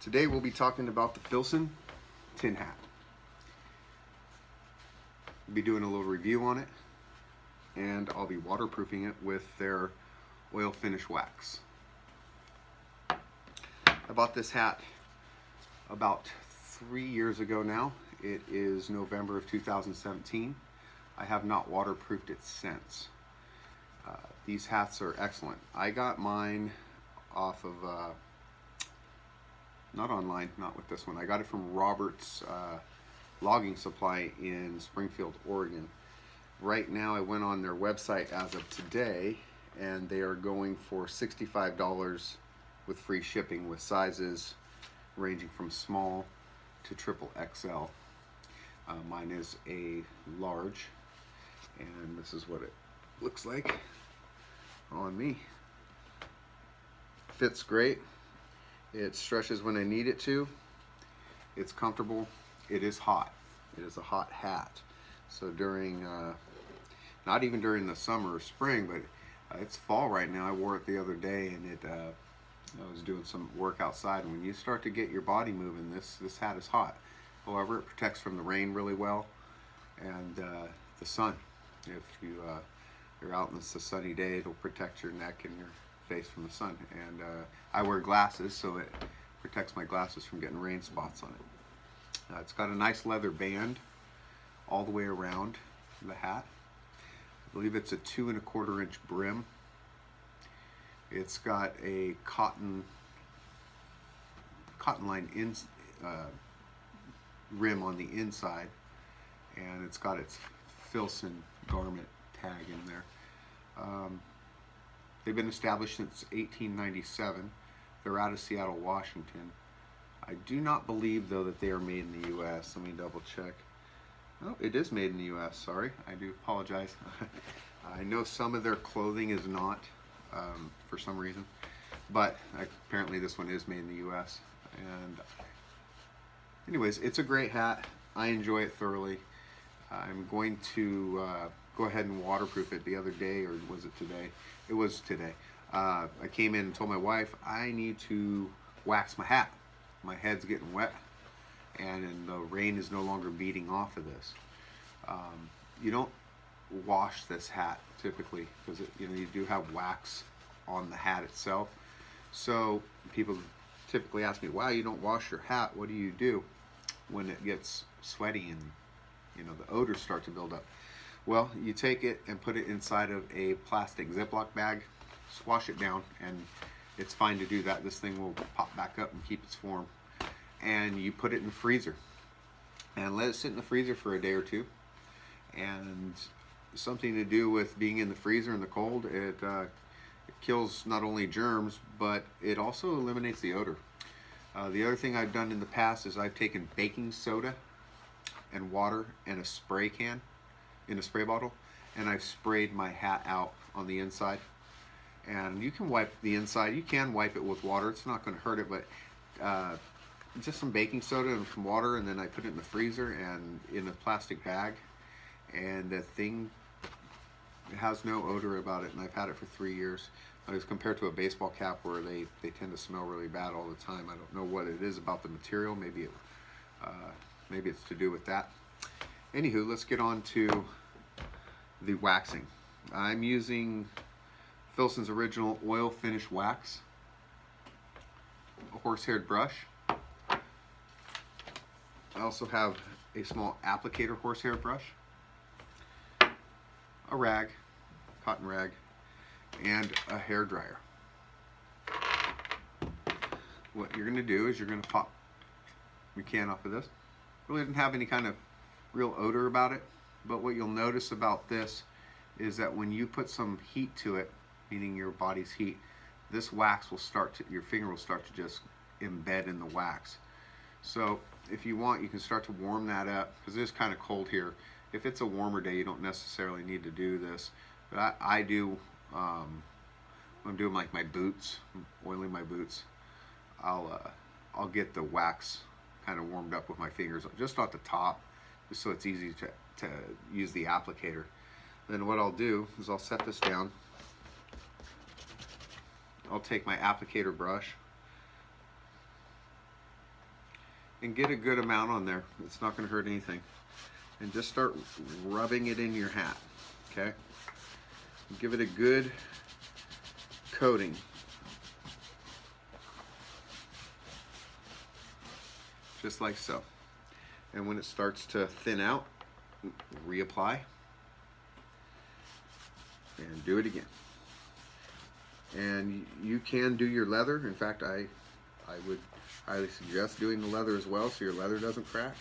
Today we'll be talking about the Filson Tin Hat. We'll be doing a little review on it, and I'll be waterproofing it with their oil finish wax. I bought this hat about 3 years ago now. It is November of 2017. I have not waterproofed it since. These hats are excellent. I got mine off of not online, not with this one. I got it from Robert's Logging Supply in Springfield, Oregon. Right now I went on their website as of today, and they are going for $65 with free shipping, with sizes ranging from small to triple XL. Mine is a large, and this is what it looks like on me. Fits great. It stretches when I need it to. It's comfortable. It is hot. It is a hot hat. So during, not even during the summer or spring, but it's fall right now. I wore it the other day, and I was doing some work outside, and when you start to get your body moving, this hat is hot. However, it protects from the rain really well, and the sun. If you're out in a sunny day, it'll protect your neck and your face from the sun. And I wear glasses, so it protects my glasses from getting rain spots on it. It's got a nice leather band all the way around the hat. I believe it's a 2 1/4 inch brim. It's got a cotton line rim on the inside, and it's got its Filson garment tag in there. They've been established since 1897. They're out of Seattle, Washington. I do not believe, though, that they are made in the U.S. Let me double check. Oh, it is made in the U.S. Sorry, I do apologize. I know some of their clothing is not, for some reason, but apparently this one is made in the U.S. And anyways, it's a great hat. I enjoy it thoroughly. I'm going to go ahead and waterproof it. The other day, or was it today? It was today. I came in and told my wife I need to wax my hat. My head's getting wet, and the rain is no longer beating off of this. You don't wash this hat typically, because you do have wax on the hat itself. So people typically ask me, "Wow, you don't wash your hat? What do you do when it gets sweaty and the odors start to build up?" Well, you take it and put it inside of a plastic Ziploc bag, squash it down, and it's fine to do that. This thing will pop back up and keep its form. And you put it in the freezer and let it sit in the freezer for a day or two. And something to do with being in the freezer in the cold, it kills not only germs, but it also eliminates the odor. The other thing I've done in the past is I've taken baking soda and water and a spray can in a spray bottle, and I've sprayed my hat out on the inside. And you can wipe the inside. You can wipe it with water. It's not going to hurt it, but just some baking soda and some water, and then I put it in the freezer and in a plastic bag, and the thing has no odor about it, and I've had it for 3 years. As compared to a baseball cap where they tend to smell really bad all the time. I don't know what it is about the material. Maybe it's to do with that. Anywho, let's get on to the waxing. I'm using Filson's original oil finish wax, a horse-haired brush. I also have a small applicator horsehair brush, a rag, cotton rag, and a hair dryer. What you're going to do is you're going to pop your can off of this. Really didn't have any kind of real odor about it, but what you'll notice about this is that when you put some heat to it, meaning your body's heat, this wax will your finger will start to just embed in the wax. So if you want, you can start to warm that up, because it is kind of cold here. If it's a warmer day, you don't necessarily need to do this, but I do. When I'm doing like my boots, oiling my boots, I'll get the wax kind of warmed up with my fingers, just at the top, just so it's easy to use the applicator. Then what I'll do is I'll set this down. I'll take my applicator brush, and get a good amount on there. It's not going to hurt anything. And just start rubbing it in your hat, okay? Give it a good coating. Just like so. And when it starts to thin out, reapply and do it again. And you can do your leather. In fact, I would highly suggest doing the leather as well so your leather doesn't crack.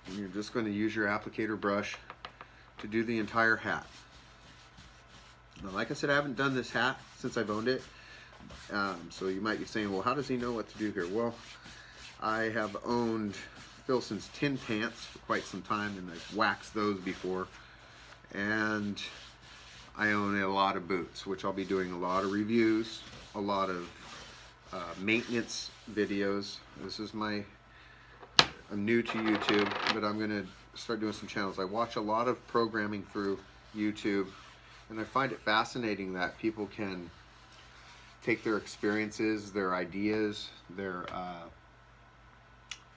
And you're just going to use your applicator brush to do the entire hat. Now, like I said, I haven't done this hat since I've owned it. So you might be saying, well, how does he know what to do here? Well, I have owned Filson's tin pants for quite some time, and I've waxed those before. And I own a lot of boots, which I'll be doing a lot of reviews, a lot of maintenance videos. This is I'm new to YouTube, but I'm gonna start doing some channels. I watch a lot of programming through YouTube, and I find it fascinating that people can take their experiences, their ideas, their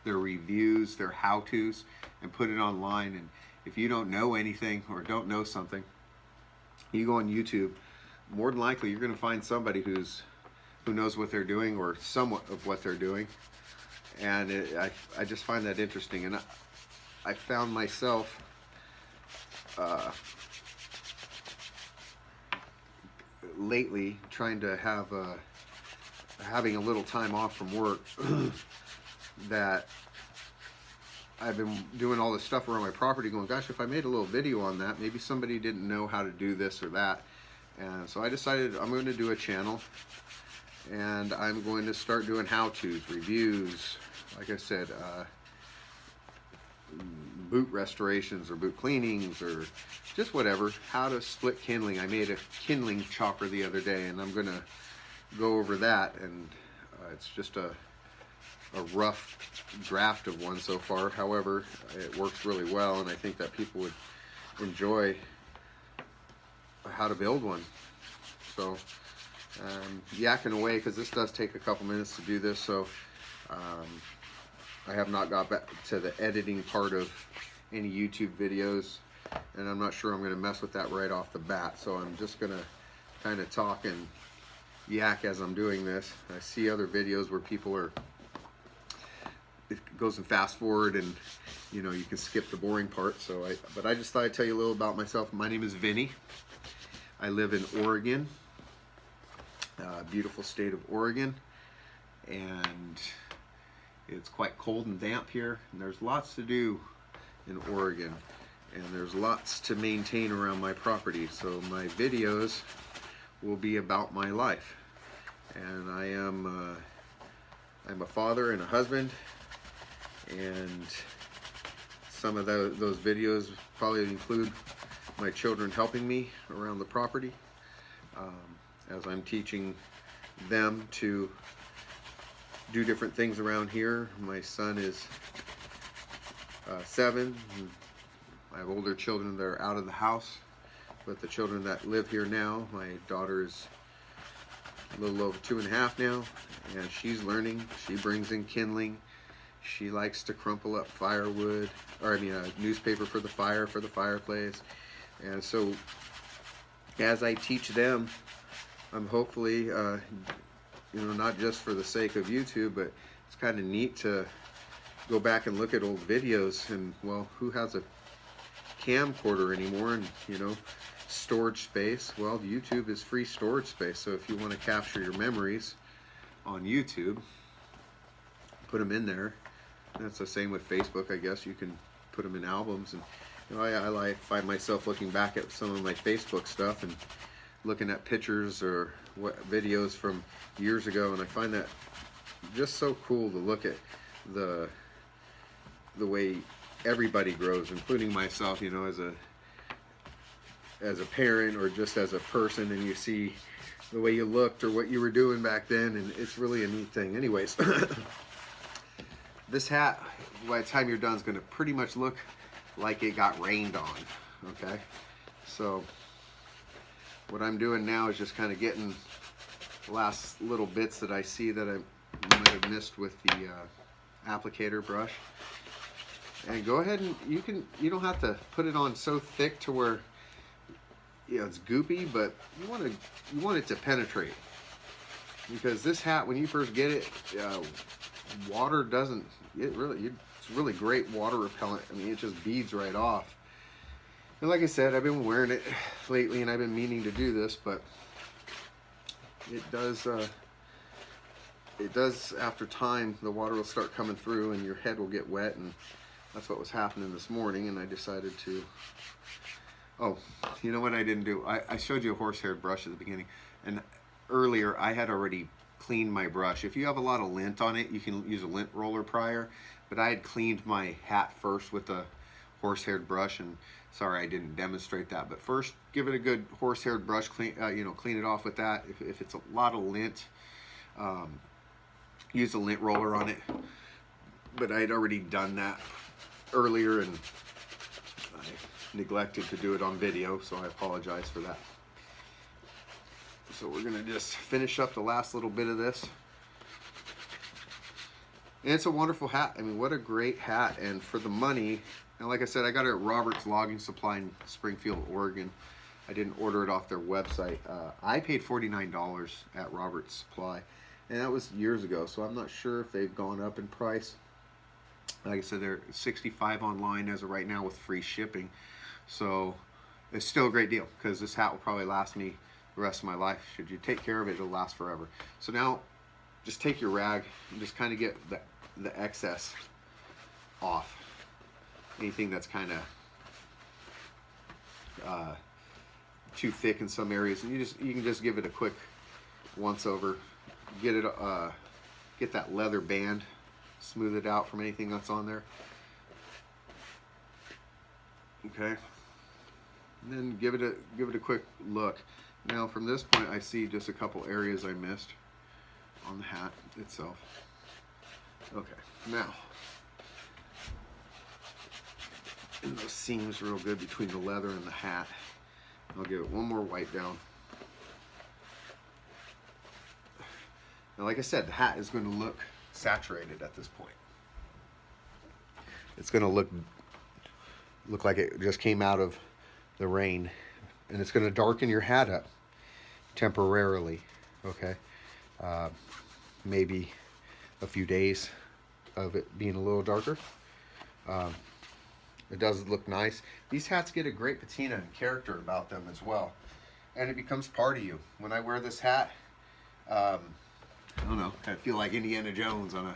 reviews, their how-tos, and put it online. And if you don't know anything or don't know something, you go on YouTube, more than likely you're going to find somebody who knows what they're doing, or somewhat of what they're doing. And I just find that interesting. And I found myself lately trying to having a little time off from work that I've been doing all this stuff around my property going, gosh, if I made a little video on that, maybe somebody didn't know how to do this or that. And so I decided I'm going to do a channel, and I'm going to start doing how-tos, reviews, like I said, boot restorations or boot cleanings or just whatever, how to split kindling. I made a kindling chopper the other day, and I'm going to go over that, and it's just a rough draft of one so far. However, it works really well, and I think that people would enjoy how to build one. So yakking away, because this does take a couple minutes to do this, so I have not got back to the editing part of any YouTube videos, and I'm not sure I'm going to mess with that right off the bat, so I'm just going to kind of talk and yak as I'm doing this. I see other videos where people it goes in fast forward, and you know, you can skip the boring part. But I just thought I'd tell you a little about myself. My name is Vinny. I live in Oregon, beautiful state of Oregon, and it's quite cold and damp here, and there's lots to do in Oregon, and there's lots to maintain around my property. So my videos will be about my life, and I'm a father and a husband, and some of those videos probably include my children helping me around the property as I'm teaching them to do different things around here. My son is 7. I have older children that are out of the house, but the children that live here now, my daughter is a little over 2.5 now, and she's learning. She brings in kindling. She likes to crumple up firewood, or I mean a newspaper for the fireplace. And so as I teach them, I'm hopefully, you know, not just for the sake of YouTube, but it's kind of neat to go back and look at old videos, and well, who has a camcorder anymore, and you know, storage space? Well, YouTube is free storage space, so if you want to capture your memories on YouTube, put them in there. That's the same with Facebook, I guess. You can put them in albums, and you know, I find myself looking back at some of my Facebook stuff and looking at pictures or videos from years ago, and I find that just so cool to look at the way everybody grows, including myself, you know, as a parent or just as a person, and you see the way you looked or what you were doing back then, and it's really a neat thing. Anyways, this hat, by the time you're done, is going to pretty much look like it got rained on. Okay, so what I'm doing now is just kind of getting the last little bits that I see that I might have missed with the applicator brush. And go ahead and you don't have to put it on so thick to where it's goopy, but you want it to penetrate, because this hat, when you first get it, water doesn't, it's really great water repellent. I mean, it just beads right off. And like I said, I've been wearing it lately and I've been meaning to do this, but it does after time, the water will start coming through and your head will get wet, and that's what was happening this morning. And I decided to, oh, you know what I didn't do? I showed you a horse-haired brush at the beginning, and earlier I had already cleaned my brush. If you have a lot of lint on it, you can use a lint roller prior, but I had cleaned my hat first with a horse-haired brush, and sorry I didn't demonstrate that, but first give it a good horse-haired brush, clean it off with that. If it's a lot of lint, use a lint roller on it, but I had already done that earlier and I neglected to do it on video, so I apologize for that. So we're gonna just finish up the last little bit of this. And it's a wonderful hat. I mean, what a great hat. And for the money, and like I said, I got it at Robert's Logging Supply in Springfield, Oregon. I didn't order it off their website. I paid $49 at Robert's Supply, and that was years ago, so I'm not sure if they've gone up in price. Like I said, they're $65 online as of right now with free shipping. So it's still a great deal, because this hat will probably last me the rest of my life. Should you take care of it, it'll last forever. So now just take your rag and just kind of get the excess off. Anything that's kind of too thick in some areas, and you can just give it a quick once over. Get that leather band, smooth it out from anything that's on there. Okay, and then give it a quick look. Now from this point, I see just a couple areas I missed on the hat itself. Okay, now in those seams real good between the leather and the hat. I'll give it one more wipe down. Now, like I said, the hat is going to look saturated at this point. It's going to look like it just came out of the rain, and it's going to darken your hat up temporarily. Okay, maybe a few days of it being a little darker. It does look nice. These hats get a great patina and character about them as well, and it becomes part of you. When I wear this hat, I don't know, I feel like Indiana Jones on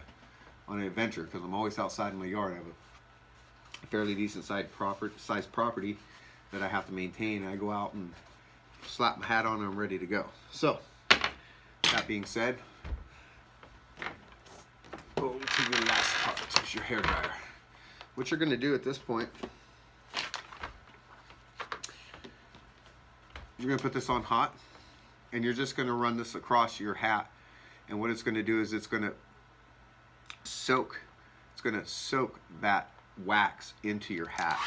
an adventure, because I'm always outside in my yard. I have a fairly decent sized property that I have to maintain. I go out and slap my hat on and I'm ready to go. So, that being said, go to your last part, which is your hair dryer. What you're going to do at this point, you're going to put this on hot, and you're just going to run this across your hat. And what it's going to do is it's going to soak that wax into your hat.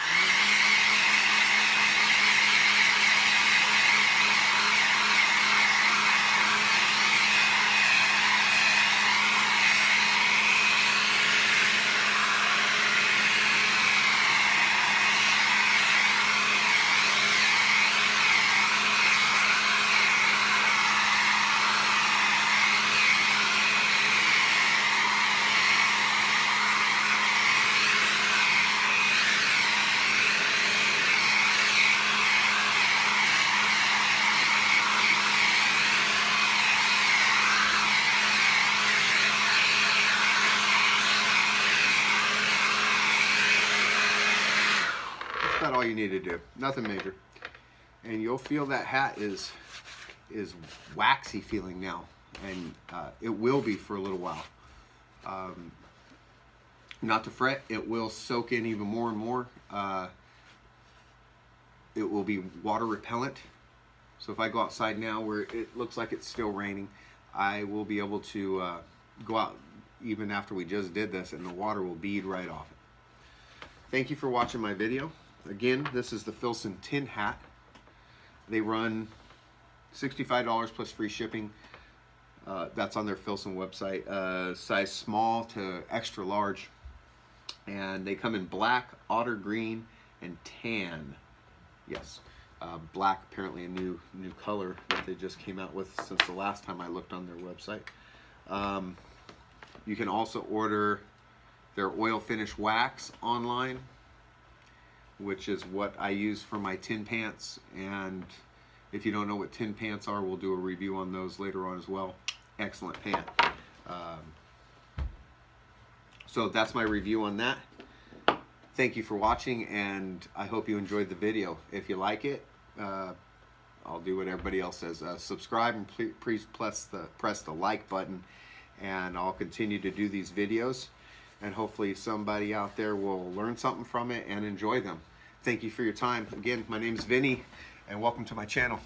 That's all you need to do, nothing major, and you'll feel that hat is waxy feeling now, and it will be for a little while. Not to fret, it will soak in even more and more. It will be water repellent, so if I go outside now where it looks like it's still raining, I will be able to go out even after we just did this, and the water will bead right off it. Thank you for watching my video. Again, this is the Filson Tin Hat. They run $65 plus free shipping. That's on their Filson website. Size small to extra large. And they come in black, otter green, and tan. Yes. Black, apparently a new color that they just came out with since the last time I looked on their website. You can also order their oil finish wax online, which is what I use for my tin pants. And if you don't know what tin pants are, we'll do a review on those later on as well. Excellent pant. So that's my review on that. Thank you for watching, and I hope you enjoyed the video. If you like it, I'll do what everybody else says. Subscribe and please press the like button, and I'll continue to do these videos, and hopefully somebody out there will learn something from it and enjoy them. Thank you for your time. Again, my name is Vinny, and welcome to my channel.